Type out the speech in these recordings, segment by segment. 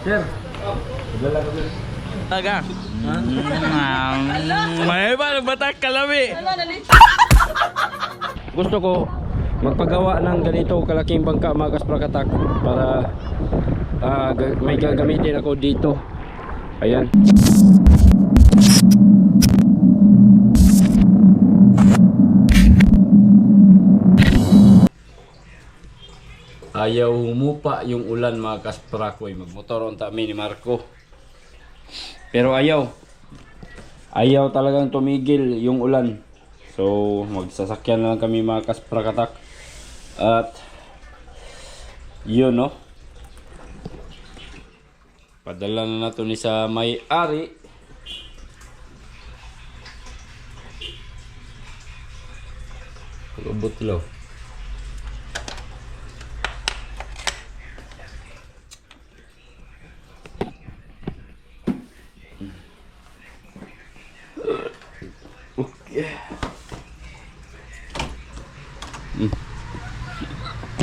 Sir, dala ka sir. Taga. May ba batak kalami? Gusto ko magpagawa ng ganito kalaking bangka mga kasprakatak para may gagamitin ako dito. Ayan. Ayaw humupa yung ulan mga kasprakoy. Magmotor on kami ni Marco. Pero ayaw talagang tumigil yung ulan. So magsasakyan na lang kami mga kasprakatak. At yun no, padala na nato ni sa may-ari. Lubot lo.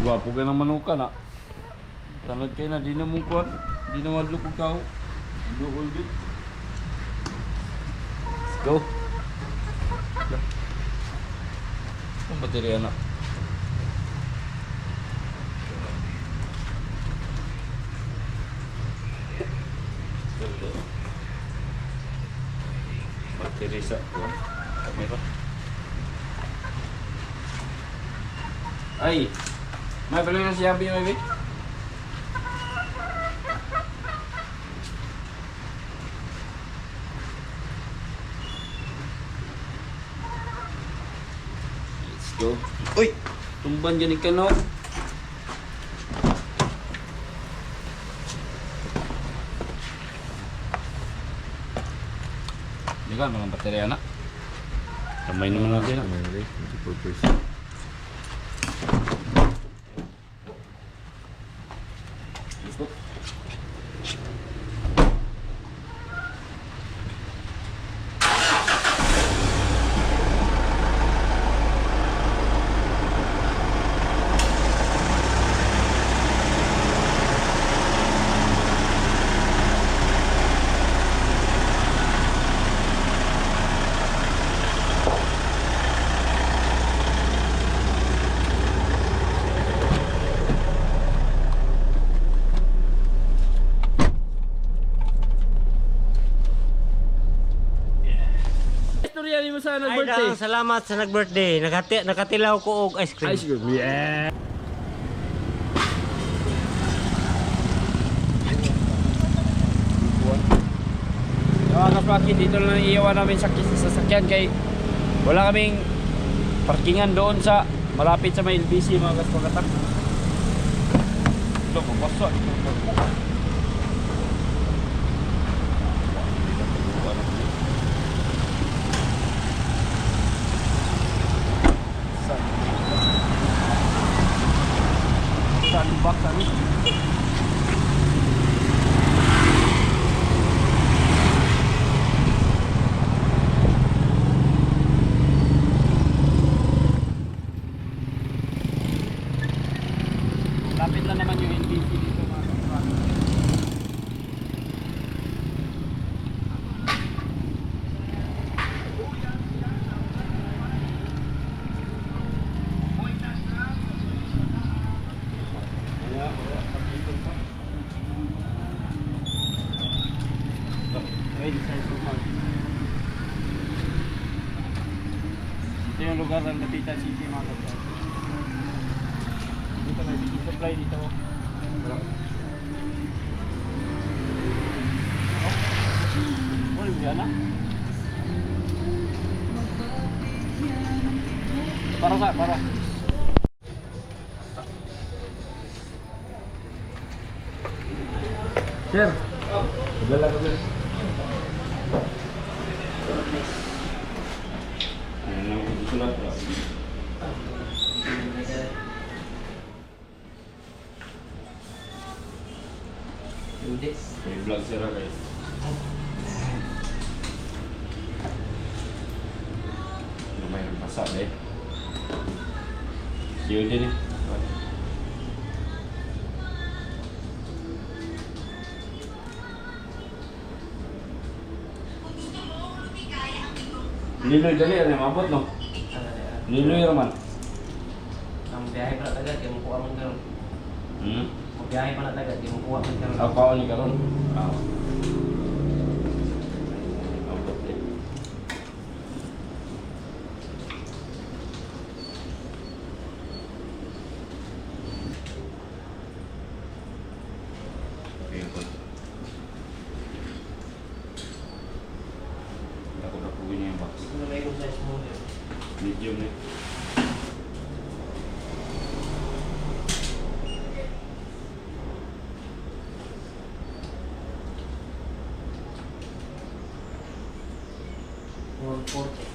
Gwapo ka ng manuka na. Tanad kayo na, di na mong kuhan. Di na malupog ka. Dool din. Let's go. Ang baterya na. Baterya sa kamera. Ay! May balik na siya Yabi, maybe? Let's go. Uy! Tumban dyan ka no? Hindi ka, mga baterya na. Kamay naman natin na. Istorya ni mo sa nag-birthday. Ay, salamat sa nag-birthday. Nakatilaw ko og ice cream. Ice cream. Yeah. Mga kaspakin, dito lang iiwan namin sa sasakyan kay wala kaming parkingan doon sa malapit sa may LBC mga kaspakan. Ito, mapasok. Sandbox kami. Lapit lang naman yung NBC dito mga kaspakan. Ito yung lugar ng Dapitan City mga kapatid. Dito may bigay supply dito. Wala mo dyan na? Para. Sir, dala ka sir. May vlog sila guys. Mayroon pasa deh. Yun din eh. Liloy dali, ano mabot no? Liloy naman. Ang biyahe pa na tagad, di mo kuha man karon. Ang biyahe pa na tagad, di mo kuha man karon. Ako ni karon. Mabot eh. Okay, good. Ako na po niya yung box. Ano na yung size mo? Medium eh. One forty.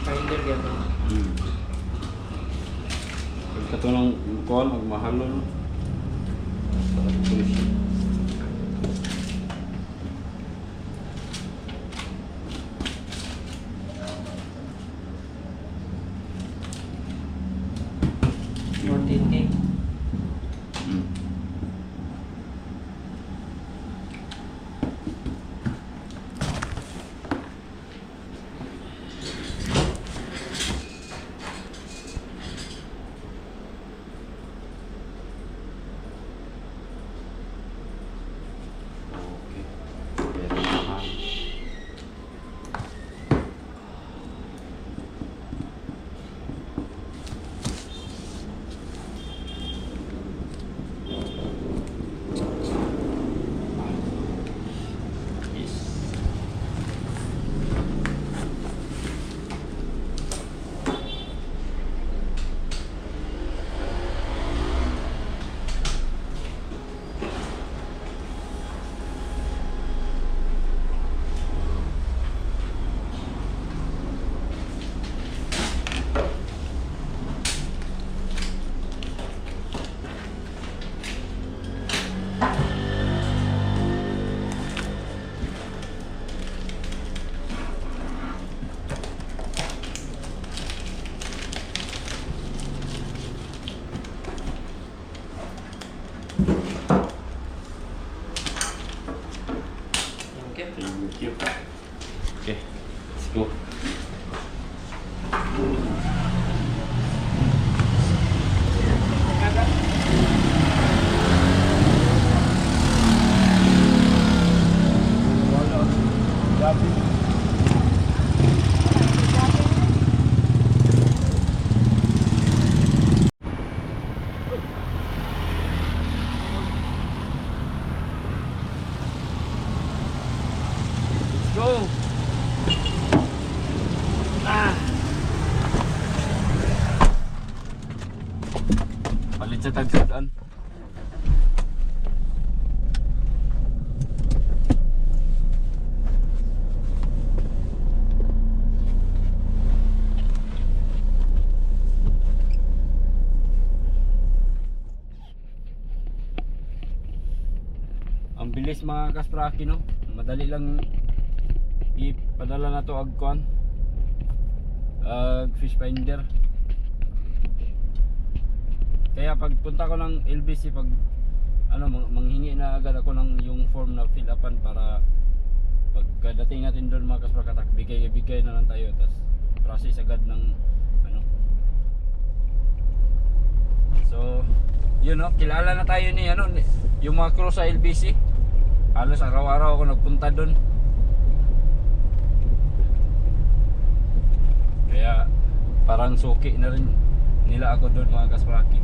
Finder yan. Ito ng kuhan, magmahal no? Sarap ko siya. $14K. Okay. Very mahal. Yes. Okay. Thank you. Okay, let's go. Go! Palit sa tagsagan. Ang bilis. bilis mga kaspraki no. Madali lang ipadala na to ag kuan. Fish finder. Kaya pagpunta ko ng LBC pag manghingi na agad ako ng yung form na fill upan para pagdating natin doon mga kasprakatak, bigay na lang tayo, tas process agad ng so yun kilala na tayo ni yung mga crew sa LBC. Halos araw-araw ako nagpunta doon, kaya parang suki na rin nila ako doon mga kaspraki.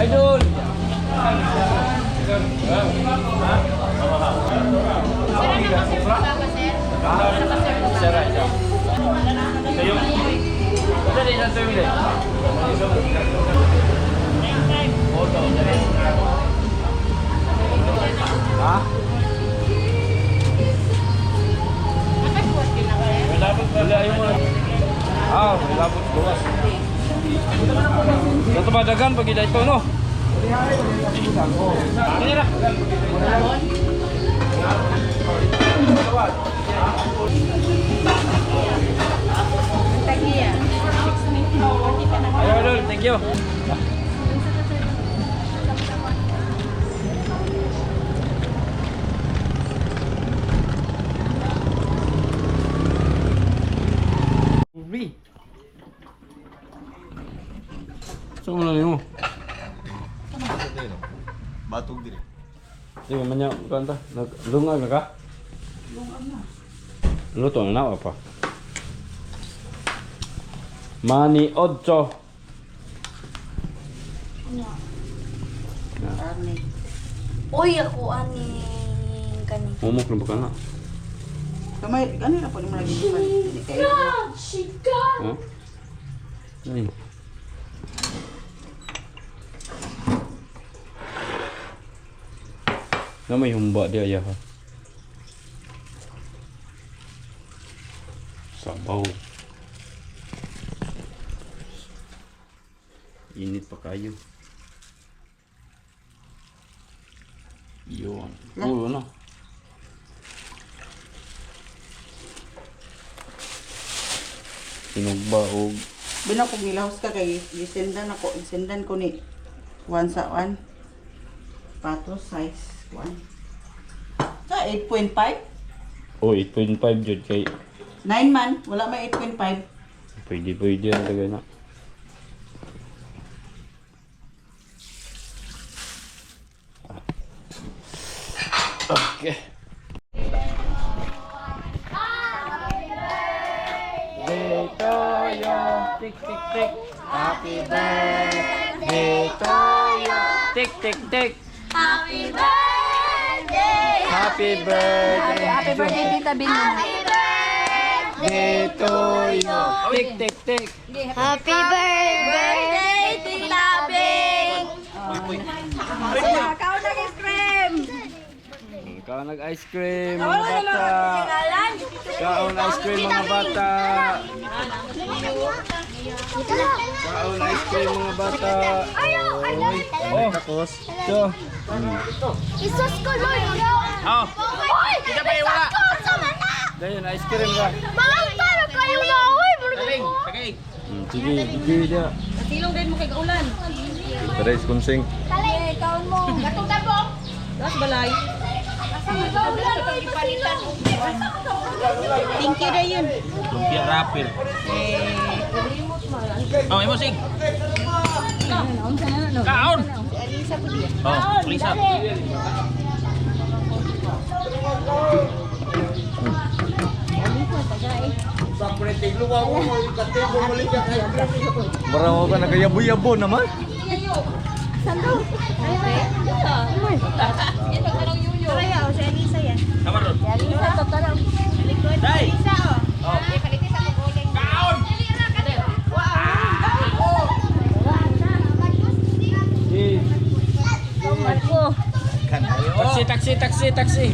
Idol! Labot luwas. Ito ba dagan pag ito no? Ini lah. Ayo dulu, thank you. So mo mo. Batog dire. Di ba man niya kanta? Lungag na ka? Lungag na. Luto na apa? Mani 8. Ani. Uy, ako ani kani. Momok na ba ka na? Kamay, ganun na po naman lagi pa. Hindi kayo. Ha? Ay. Na may humba dia ya. Sabaw. Init pa kayo. Yun. Oh, ano? Sinugba og Bina ko gilahos ka kay isendan ako, isendan ko ni 1 sa 1. Patos size 1. Sa 8.5? oh 8.5 jud kay 9 man, wala may 8.5. pwede na tagay na. Okay. Tik tik tik. Happy birthday to you. Tik tik tik. Happy birthday! Happy birthday. Happy birthday, Tita Bing. Birthday to you. Tik tik tik. Happy birthday, Tita Bing! Kau nag-ice cream! Ikaw nag-ice cream mga bata. Kaon ice cream mga bata. Kaon ice cream mga bata. Oh, tapos. So, Isus ko, Lord! oh, Kita pa wala! dayon ice cream ka. Bangta na kayo na! Uy! Sige, sige dia. Silong din mo kay kaulan. Tres kunsing. Talay! Kaon mo! Gatong tabok! Das balay. Thank you na yun. Lumpia rapil. Oh, imo sig. Kaon. Oh, please up. Barang ka nagayabo-yabo naman. Sando! Kaya o, si Alisa yan. Kamar ron. Si Alisa, tatanong. Likod. Dai. Alisa o. Okay, palitis ako guling. Kaon. Marco. Taksi.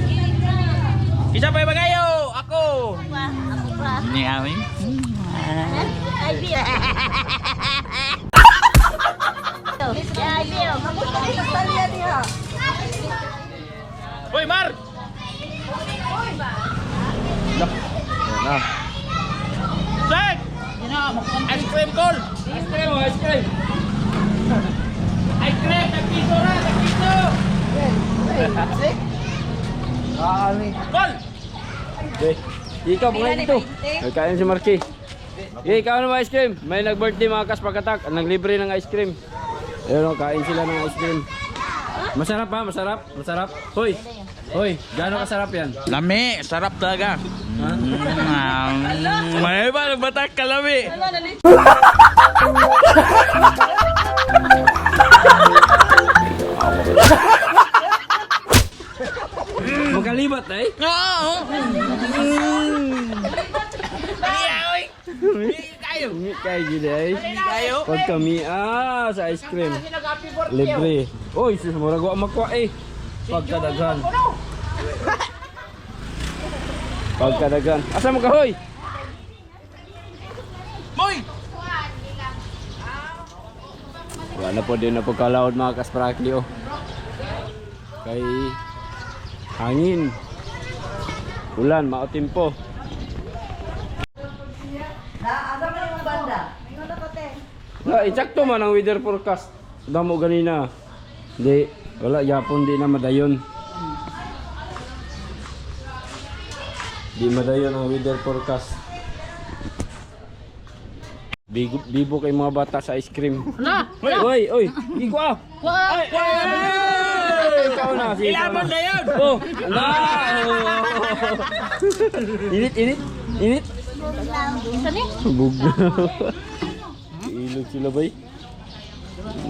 Isa pa bagayo. Ako. Ako pa. Ni amin. Ay, Bio. Ay, Bio. Kamusta kayo sa talya niya? Hoy, Mar. Na. Sek. Ice cream call. Ice cream, ice cream. Ice cream, tagpiso na, tagpiso. Call. Okay. Ikaw, mga dito. Nagkain si Marky. Okay, ikaw naman ice cream. May nag-birthday mga kaspakatak. Naglibre ng ice cream. Ayun o, kain sila ng ice cream. Masarap ha, masarap. Masarap. Hoy, hoy, gaano kasarap yan? Lami, sarap talaga. May ba nagbatak ka lami? Magkalibat eh. Oo. Kayo. Umi kayo gila eh. Kayo. Pag kami sa ice cream. Libre. Oy, sus murag wa magkuha eh. Pagkadagan. Pagkadagan. Asa mo ka hoy? Moy. Wala po din na pagkalaod mga kasprakli oh. Kay hangin. Ulan, maotimpo. Asa man yung banda? Na, itsakto man ang weather forecast. Damo ganina. Di, wala yapon di na madayon. Di madayon ang weather forecast. Bibo kay mga bata sa ice cream. Na. Oy, gigo ah. Ikaw na, si Ilamon na yun. Oh, na. Init. Isa ni? Bugna. Ilog sila bay.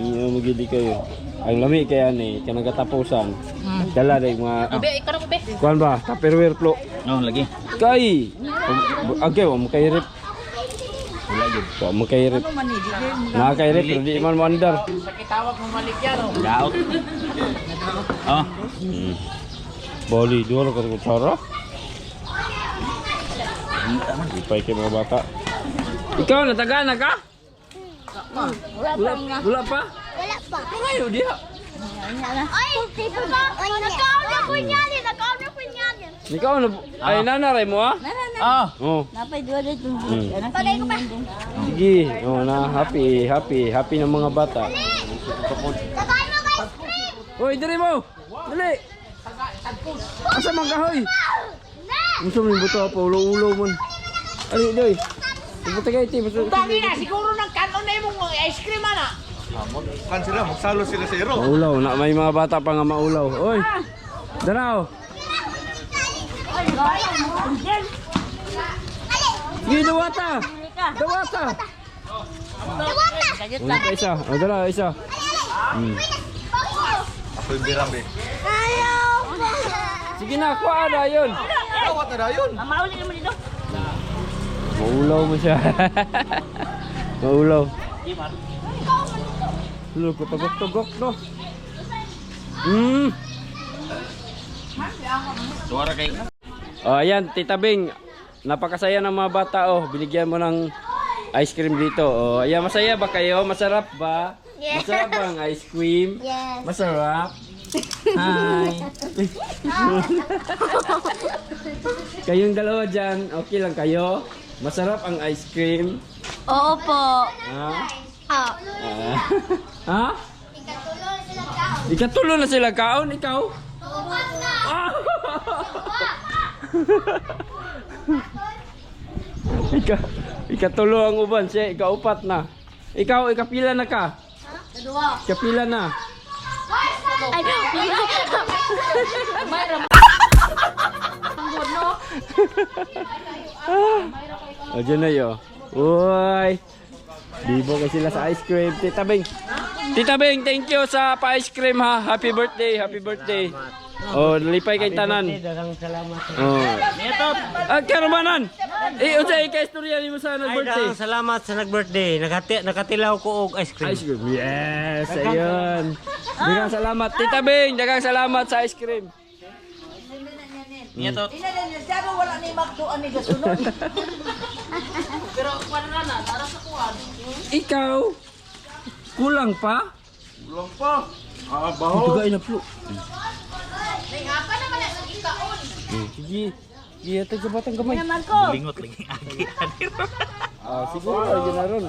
Iya magili kayo. Ang lami kaya ni kanang katapusan. Dala day mga Be, ikaw na ko be. kuan ba? Tupperware plo. Oh, lagi. Kay. Okay, wa mo kay rip. Wala gyud. Wa mo kay rip. Na kay rip di man mo andar. Gaot. Oh. Bali, dua ka kutsara. Ipay kay mga bata. Ikaw natagana ka? Wala pa? Wala pa. Ayo dia. Ay, tipo ba? Nakaon na ko niyan. Nakaon na ko niyan. Ikaw na ay nanaray mo ah? Oh. Oh. Napay dua dito. Hmm. Pagay ko pa. Sige, oh na happy ng mga bata. Sakay mo kay scream. Hoy, diri mo. Dali. Asa man kahoy? Unsa man buto pa ulo-ulo man. Ali doy. Buto kay ti. Tangi na, siguro ng kanon na yung ice cream ana. Kan sila, magsalo sila sa iro. Maulaw na may mga bata pa nga maulaw. Oy. Daraw. Sige, dawata. Dawata. Wala pa isa. O, dala, isa. Ako'y birambi. Sige na, kuha na yun. Tawat na yun. Mauli naman dito. Maulaw mo siya. Maulaw. Look, tugok-tugok, no? Suara kay. Oh, ayan, Tita Bing. Napakasaya ng mga bata, oh. Binigyan mo ng ice cream dito. Oh, ayan, masaya ba kayo? Masarap ba? Yes. Masarap ba ang ice cream? Yes. Masarap? Hi. Kayong dalawa dyan, okay lang kayo? Masarap ang ice cream? Oo po. Ha? Ah. Ha? Ikatulo na sila kaon, ikaw? Ah! Ikatulo ang uban siya, ikaupat na. Ikaw, ikapila na ka? Ikapila na. Ay, O, dyan na yun. Uy! Bibo ka sila sa ice cream. Tita Bing, thank you sa pa-ice cream ha. Happy birthday, happy birthday. Oh, lipay kay tanan. Dagang salamat. Oh. Karumanan. Unsay ka istorya nimo sa Ay, nag-birthday? dagang salamat sa nag-birthday. Nakatilaw ko og ice cream. Ice cream. Yes, ayun. Dagang salamat. Tita Bing, dagang salamat sa ice cream. Niya to. Wala ni magduan ni gasunod. Ikaw, kulang pa? Ulang pa. Ah, Ito baho. ka inaplo. Sige. Sige, ito sa batang gamay. Lingot lagi agi. Ah, siguro lagi na ron.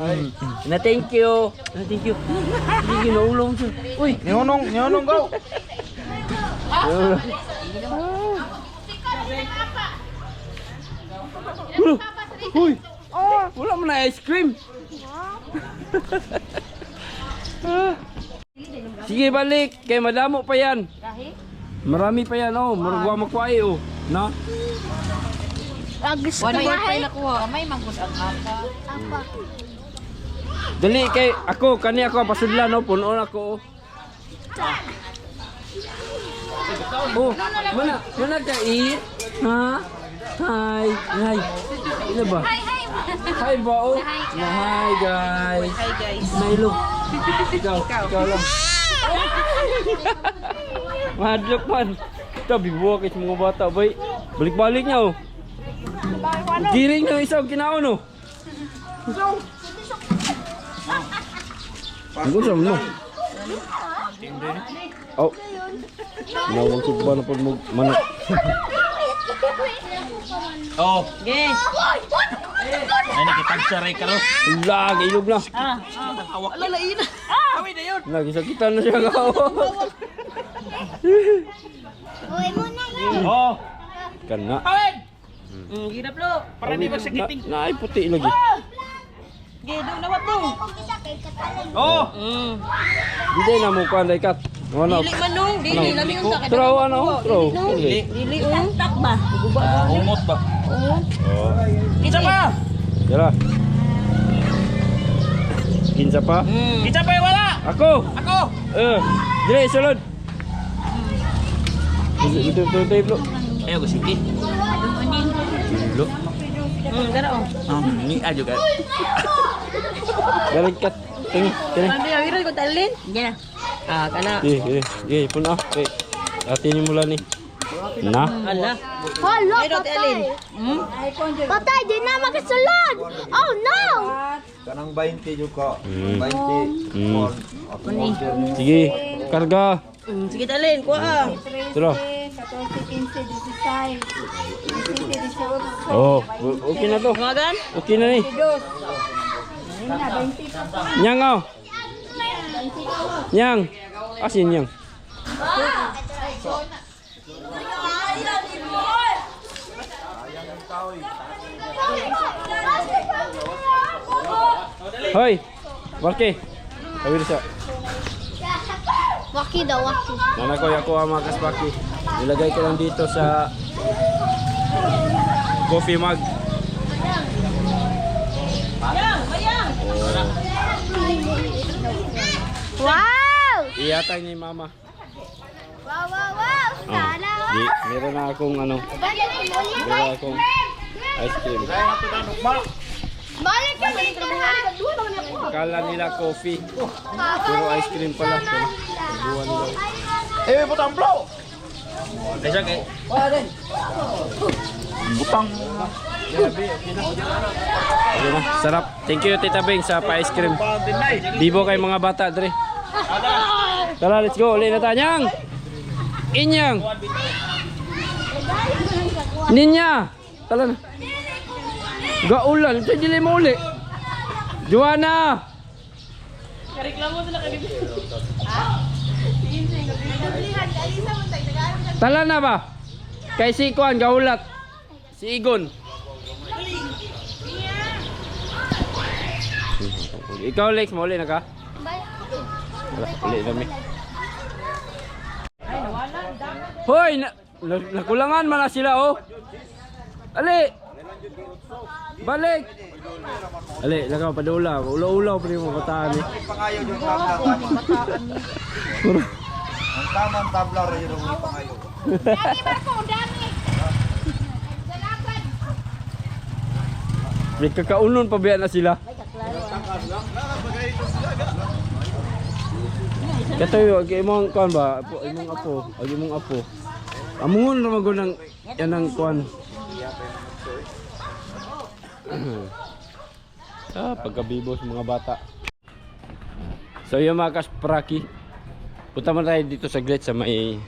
Na thank you. Na thank you. Sige, naulong siya. Uy, Nyonong go. uy. Wala mo na ice cream. Sige, balik. Kaya madamo pa yan. Marami pa yan, oh. Marugwa makuhay, oh. Na? Gusto ko nakuha. May mangkod ang apa. Dali, kay ako. Kani ako, pasudlan, oh. Punoon ako, oh. Oh, mana ka eat? Ha? Hi. Hi. Ano ba? Hi ba, oh? Hi, guys. Hi guys. Milo. Ikaw lang. Madlok man. Ito, bibuwa kayo sa mga bata, boy. Balik-balik niya, oh. Giring na isang kinaon, oh. Ang gusto mo. Oh. Nawang sugba na po mo manok. Oh. Yes. Ay nakitagsaray ka ro. Lag, ilog na. Alalain. Kami na yun. Nagisakitan na siya kao. Uy mo na yun. Oh. Kana. Kawin. Ginaplo. Para di magsakiting. Naay puti lagi. Gido na wato. Oh. Hindi na mo kuan dai kat. Ano? Dili manong, dili lang yung sakit. Throw ano? Throw. Dili tak ba? Umot ba? Isa pa. Yara. Kinsa pa? Isa pa wala. Ako. Ako. Dire sulod. Dito. Ayo ko sige. Lo. Gara oh. Ni aja kan. Galing ka. Tingin. Ano yung wiral ko talin? Yan na. Ah, kana. Pun ah. Hati ni mula ni. Nah. Ala. Hala, Ay, Rote Alin. patay. Patay, di na makasulod. Oh, no! Kanang 20 juga. 20. Hmm. Sige, karga. Sige talin, kuha ah. Tara. Oh, okay na to. Tumagan? Okay na ni. Nyang oh. Nyang. Asin nyang. Hoy. Waki. Kawir siya. Waki daw, waki. Nana ko ako ang mga kasbaki. Ilagay ko lang dito sa coffee mug. Wow! Iyatay ni mama. Wow, wow, wow! Sana! Meron na akong ano, meron akong ice cream. Balik ka, balik ka! Kala nila coffee, pero ice cream pala. Buwan nila. Eh, butang bro. Kaya kay. Butang. Okay na, sarap. Thank you Tita Beng sa pa-ice cream. Bibo kay mga bata dre. Tara, let's go. Uli na tanyang. Inyang. Ninya. Tala na. Gaulan. Ito dili mo uli. Joanna. Reklamo sila kay Bibi. Tala na ba? Kay si Kuan gaulat. Si Igon. Ikaw Lex, mo uli na ka? Wala, uli na mi. Hoy, nakulangan man na sila oh. Ali. Balik. Ali, lagaw padula. Ulaw-ulaw pa rin mga bataan eh. Pangayo yung tabla. Ang tamang tabla rin yung pangayo. Dami ba ko? Dami! Salamat! May kakaunon pa biya na sila. Katoy, imong kuan ba? Imong apo, imong apo. Amungon ra magun ng yan ang kuan. Pagkabibo sa mga bata. So yung mga kaspraki, punta man tayo dito sa gate sa may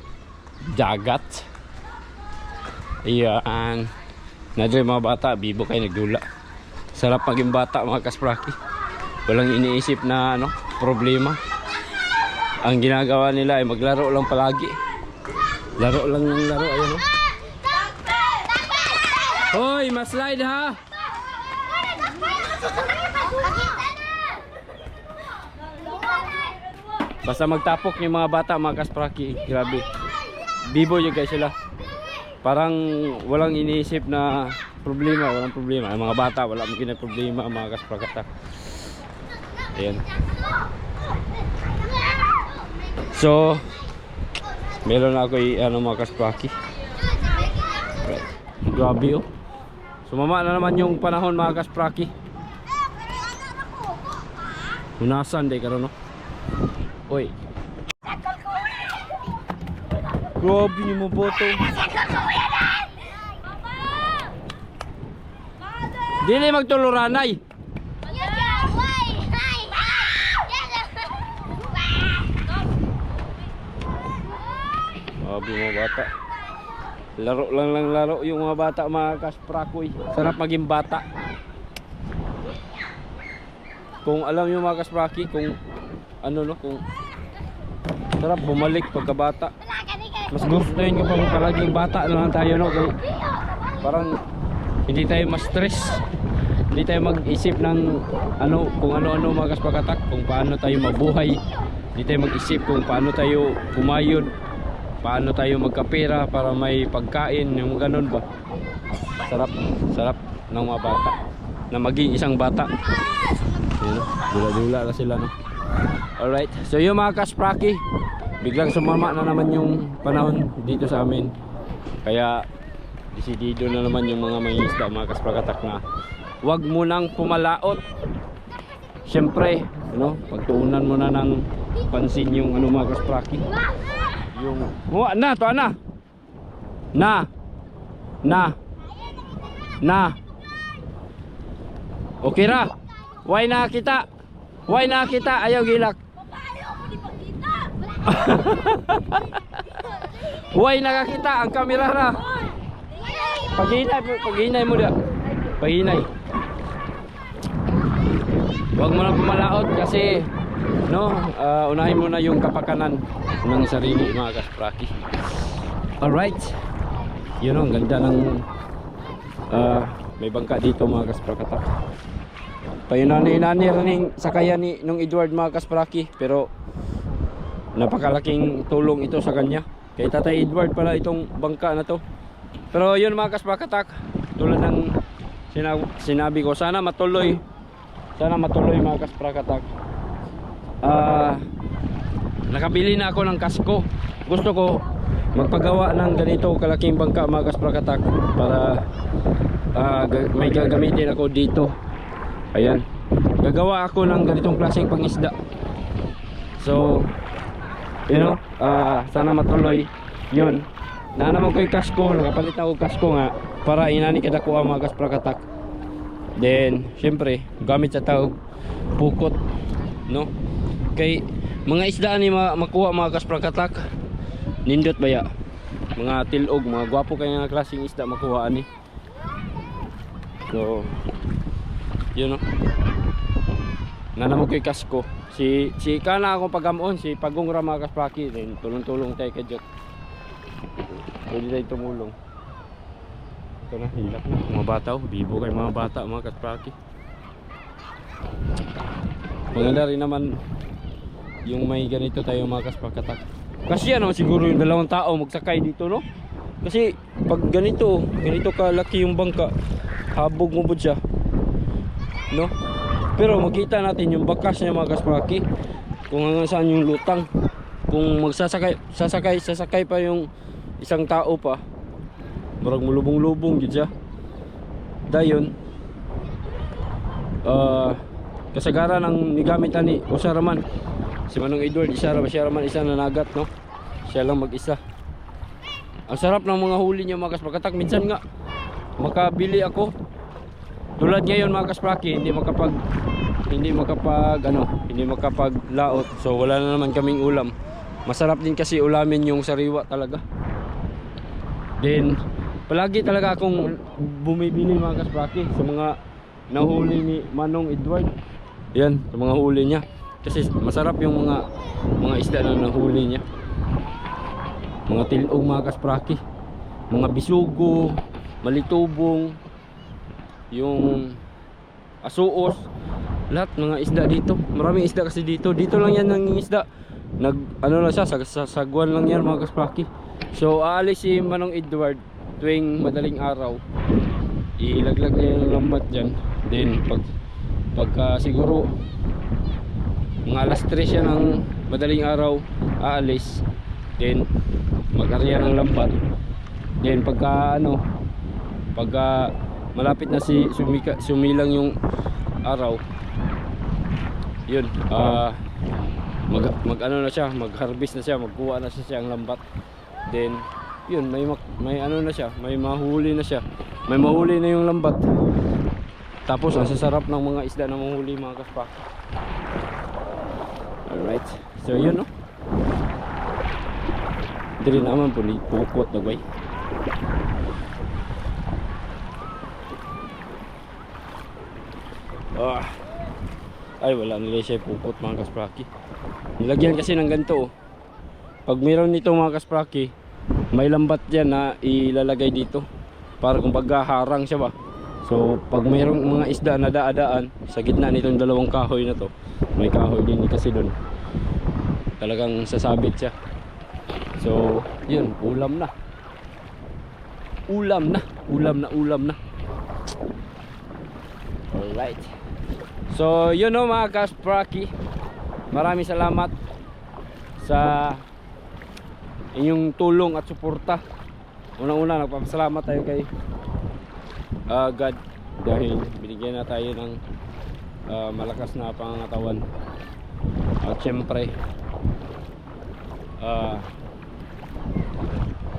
dagat. Ayan. Nadre mga bata, bibo kayo nagdula. Sarap maging bata mga kaspraki. Walang iniisip na ano, problema. Ang ginagawa nila ay maglaro lang palagi. Laro lang ng laro, ayan oh. Hoy, ma-slide ha. Basta magtapok yung mga bata mga kaspraki. Grabe. Bibo yung guys sila. Parang walang iniisip na problema, walang problema. Ang mga bata wala mong problema mga kasprakata. Ayan. So, meron ako ano mga kaspraki. Right. Grabe oh. Sumama na naman yung panahon mga kaspraki. Hunasan day karon no. Oy. Grabe ni mo boto. Dili magtuluranay. Grabe mga bata. Laro lang laro yung mga bata mga kasprakoy. Sarap maging bata. Kung alam nyo mga kaspraki, kung ano no, kung sarap bumalik pagkabata. Mas gusto yun kapag palaging bata na lang tayo no. Kung parang hindi tayo ma-stress. Hindi tayo mag-isip ng ano, kung ano-ano mga kaspakatak, kung paano tayo mabuhay. Hindi tayo mag-isip kung paano tayo pumayod, paano tayo magkapera para may pagkain, yung ganun ba. Sarap ng mga bata na maging isang bata. Yun, dula-dula na sila no. Alright, so yung mga kaspraki, biglang sumama na naman yung panahon dito sa amin. Kaya desidido na naman yung mga mangingisda mga kasprakatak na wag mo nang pumalaot. Siyempre, ano, pagtuunan mo na ng pansin yung ano mga kaspraki. Yung, oh, na, to na. Na. Okay ra. Why na kita? Ayaw gilak. Why nakakita ang kamera ra? Paghinay mo dia. Paghinay. Huwag mo na pumalaot kasi no, unahin mo na yung kapakanan ng sarili mga kaspraki. Alright. Yun ang ganda ng may bangka dito mga kasprakatak. Payunani-nani rin sakayan ni nung Edward mga kaspraki, pero napakalaking tulong ito sa kanya. Kay Tatay Edward pala itong bangka na to. Pero yun mga kasprakatak, tulad ng sinabi ko, sana matuloy mga kasprakatak. Nakabili na ako ng kasko. Gusto ko magpagawa ng ganito kalaking bangka mga kasprakatak para may gagamitin ako dito. Ayan, gagawa ako ng ganitong klaseng pangisda. So you know, sana matuloy yun. Naanaman ko yung kasko, nakapalit ako kasko nga para inani kada ko ang mga kasprakatak. Then syempre gamit sa tao pukot, no, kay mga isda ni makuha mga kasprakatak nindot baya, mga tilog, mga gwapo kay nga klaseng isda makuha ani. So yun, no, nanamo ko'y kasko. Si kana akong pagamuon, si Pagong ra mga kaspraki, then tulong-tulong tayo kay Jot. Pwede tayo tumulong. Ito na, hilak na mga bata, bibo kay mga bata mga kaspraki. Maganda rin naman yung may ganito tayo mga kasprakatak. Kasi ano, siguro yung dalawang tao magsakay dito, no? Kasi pag ganito kalaki yung bangka, habog mo po siya, no? Pero makita natin yung bakas niya mga kaspraki, kung hanggang saan yung lutang. Kung sasakay pa yung isang tao pa, marag mulubong-lubong gid siya. Dayon kasagaran ng nigamit ani usaraman si Manong Edward, siya raman isa nanagat, no? Siya lang mag-isa. Ang sarap ng mga huli niya mga kasprakatak. Minsan nga makabili ako. Tulad ngayon mga kaspraki, hindi makapaglaot. So wala na naman kaming ulam. Masarap din kasi ulamin yung sariwa talaga. Then palagi talaga akong bumibili mga kaspraki sa mga nahuli ni Manong Edward. Yan, sa mga huli niya. Kasi masarap yung mga isda na nahuli niya. Mga tilog mga kaspraki, mga bisugo, malitubong, yung asuos, lahat mga isda dito. Maraming isda kasi dito. Dito lang yan ng isda. Ano lang siya, sagwan lang yan mga kaspraki. So aalis si Manong Edward tuwing madaling araw. Ilaglag niya yung lambat dyan. Then pagka siguro mga alas 3 siya ng madaling araw aalis. Then mag-arya ng lambat. Then pagka malapit na sumilang yung araw, yun, mag-ano na siya, mag-harvest na siya, magkuha na siya ang lambat. Then yun, may ano na siya, may mahuli na siya, may mahuli na yung lambat. Tapos ang sasarap ng mga isda na mahuli mga kaspak. Alright, so yun, no, dili naman po pukot na guys. Ay wala nila siya pukot mga kaspraki. Nilagyan kasi ng ganito, pag mayroon nito mga kaspraki, may lambat dyan na ilalagay dito para kung paghaharang siya ba. So pag mayroong mga isda na daadaan sa gitna nitong dalawang kahoy na to, may kahoy din kasi doon, talagang sasabit siya. So yun, ulam na. Alright. So yun, no, mga kaspraki, maraming salamat sa inyong tulong at suporta unang-una nagpapasalamat tayo kay God dahil binigyan na tayo ng malakas na pangangatawan. At syempre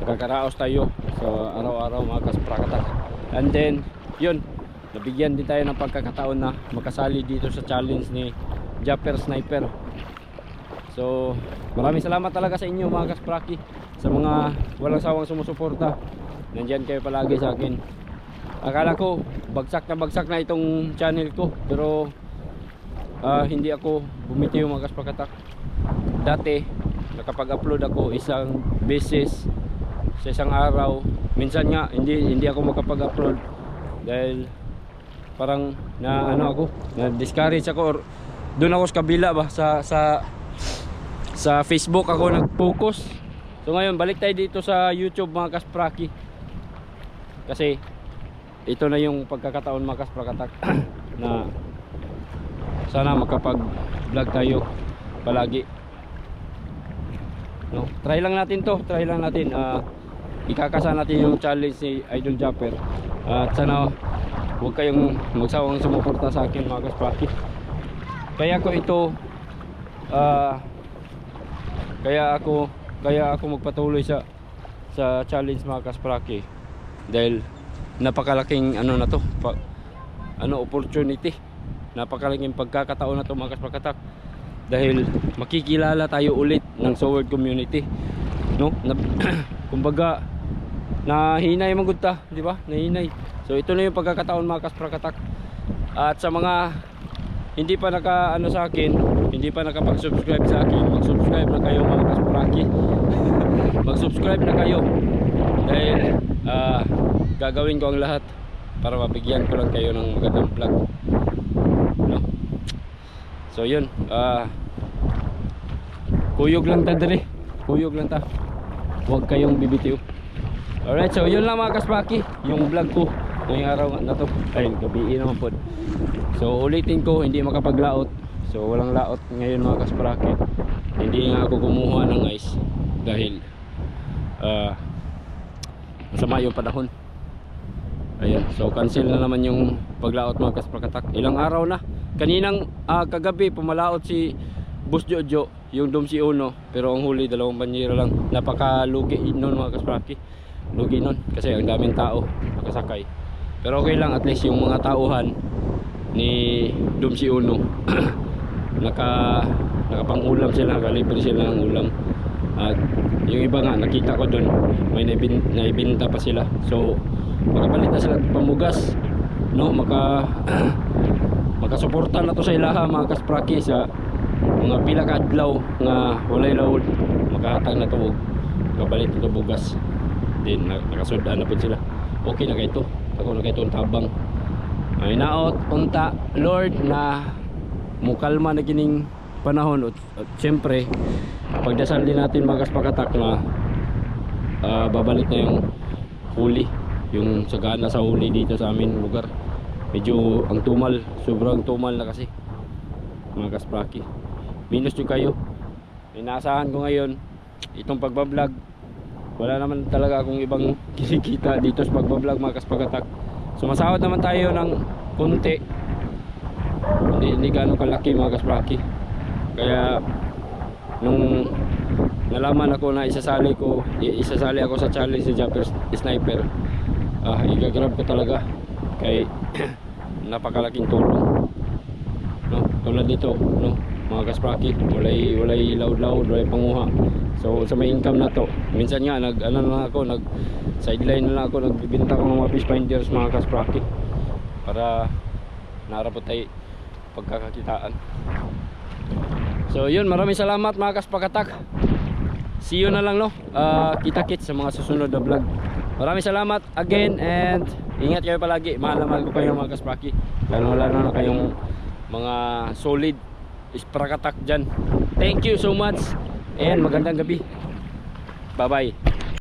nakakaraos tayo sa araw-araw mga kasprakata. And then yun, nabigyan din tayo ng pagkakataon na makasali dito sa challenge ni Japper Sniper. So maraming salamat talaga sa inyo mga kaspraki, sa mga walang sawang sumusuporta. Nandyan kayo palagi sa akin. Akala ko bagsak na itong channel ko, pero hindi ako bumitiw mga kaspakatak. Dati nakapag-upload ako isang beses sa isang araw. Minsan nga hindi ako makapag-upload dahil parang na discourage ako, or doon ako sa kabila ba sa Facebook ako nag-focus. So ngayon balik tayo dito sa YouTube mga kaspraki, kasi ito na yung pagkakataon mga kasprakatak na sana makapag-vlog tayo palagi, no? Try lang natin ikakasa natin yung challenge ni Idol Japper. At sana huwag kayong magsawang sumuporta sa akin mga kaspraki. Kaya ako magpatuloy sa challenge mga kaspraki dahil napakalaking opportunity, napakalaking pagkakataon na to mga kasprakatak, dahil makikilala tayo ulit ng Sword community, no? Kumbaga nahinay magudta, di ba? Nahinay. So ito na yung pagkakataon mga kasprakatak. At sa mga hindi pa sa akin, hindi pa nakapag-subscribe sa akin, mag-subscribe na kayo mga kaspraki. Mag-subscribe na kayo dahil gagawin ko ang lahat para mabigyan ko lang kayo ng magandang vlog, no? So yun, kuyog lang ta dire, kuyog lang ta, huwag kayong bibitiw. Alright, so yun lang mga kaspraki yung vlog ko ngayong araw na to. Ayun, gabi naman po. So ulitin ko, hindi makapaglaot. So walang laot ngayon mga kaspraki. Hindi nga ako kumuha ng ice dahil masama yung panahon. Ayan, so cancel na naman yung paglaot mga kasprakatak. Ilang araw na. Kaninang kagabi pumalaot si Boss Jojo, yung Dumsi Uno, pero ang huli 2 banyera lang. Napakalugi nun mga kaspraki. Lugi nun kasi ang daming tao nakasakay. Pero okay lang, at least yung mga tauhan ni Dumsi Uno nakapang-ulam sila, nakalibre sila ng ulam. At yung iba nga nakita ko dun may naibinta pa sila. So makapalit na sila pamugas, no? Makasuporta na to sa ilaha mga kaspraki sa mga pila ka adlaw nga walay lawod. Makahatag na to, makapalit na to bugas. Then nakasudan na po sila. Okay na kayo to. Ako na kayo to tabang. Ay naot unta Lord na mukalma na kining panahon. At syempre pagdasal din natin mga kaspakatak na babalik na yung huli, yung sagana sa huli dito sa amin lugar. Medyo ang tumal, sobrang tumal na kasi mga kaspraki. Minus yung kayo. Inaasahan ko ngayon itong pagbablog, wala naman talaga akong ibang kinikita dito sa pagbablog mga kaspakatak. Sumasahod naman tayo ng konti, hindi gano'ng kalaki mga kaspraki. Kaya nung nalaman ako na isasali ako sa challenge si Japper Sniper, igagrab ko talaga kay napakalaking tulong, no? Tulad dito, no, mga kaspraki, walay loud, walay panguha. So sa may income na to, minsan nga nag sideline na lang ako, nagbibenta ko ng mga fish finders mga kaspraki para narapot tayo pagkakakitaan. So yun, maraming salamat mga kaspakatak. See you na lang, no? Kita-kits sa mga susunod na vlog. Maraming salamat again, and ingat kayo palagi. Mahal na mahal ko kayo mga kaspraki, lalo na kayong mga solid isprakatak dyan. Thank you so much and magandang gabi. Bye bye.